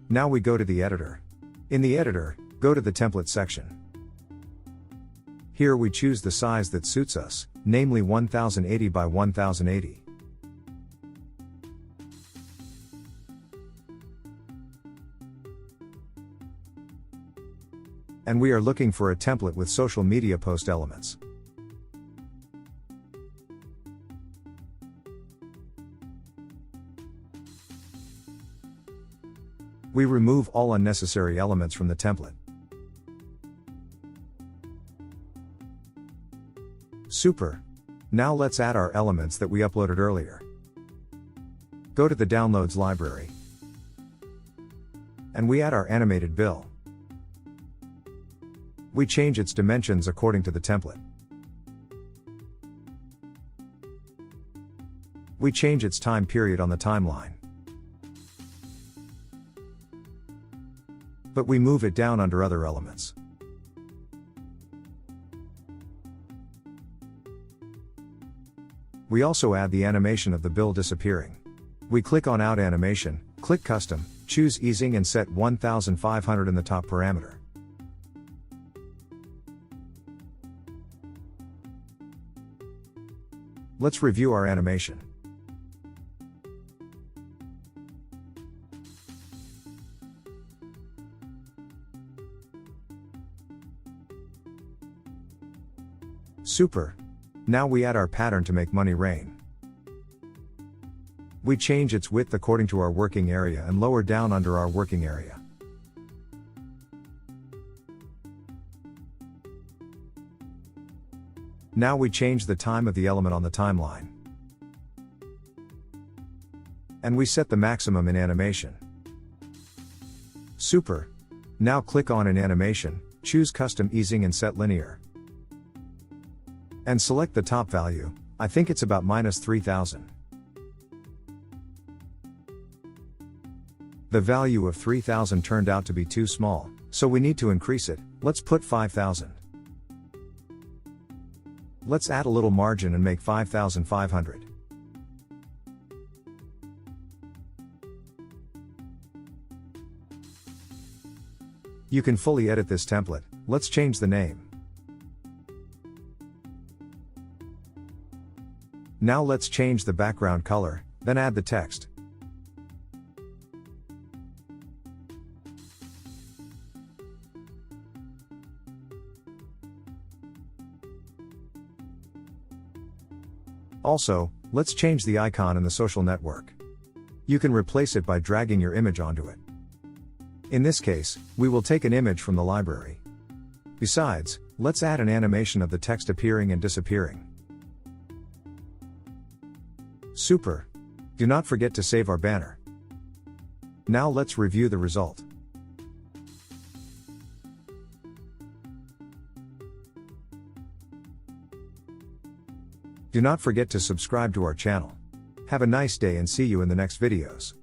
Now we go to the editor. In the editor, go to the template section. Here we choose the size that suits us, namely 1080 by 1080. And we are looking for a template with social media post elements. We remove all unnecessary elements from the template. Super! Now let's add our elements that we uploaded earlier. Go to the Downloads library. And we add our animated bill. We change its dimensions according to the template. We change its time period on the timeline. But we move it down under other elements. We also add the animation of the bill disappearing. We click on Out Animation, click Custom, choose Easing and set 1500 in the top parameter. Let's review our animation. Super! Now we add our pattern to make money rain. We change its width according to our working area and lower down under our working area. Now we change the time of the element on the timeline. And we set the maximum in animation. Super! Now click on In Animation, choose Custom Easing and set Linear. And select the top value, I think it's about -3000. The value of 3000 turned out to be too small, so we need to increase it. Let's put 5000. Let's add a little margin and make 5500. You can fully edit this template. Let's change the name. Now let's change the background color, then add the text. Also, let's change the icon in the social network. You can replace it by dragging your image onto it. In this case, we will take an image from the library. Besides, let's add an animation of the text appearing and disappearing. Super! Do not forget to save our banner. Now let's review the result. Do not forget to subscribe to our channel. Have a nice day and see you in the next videos.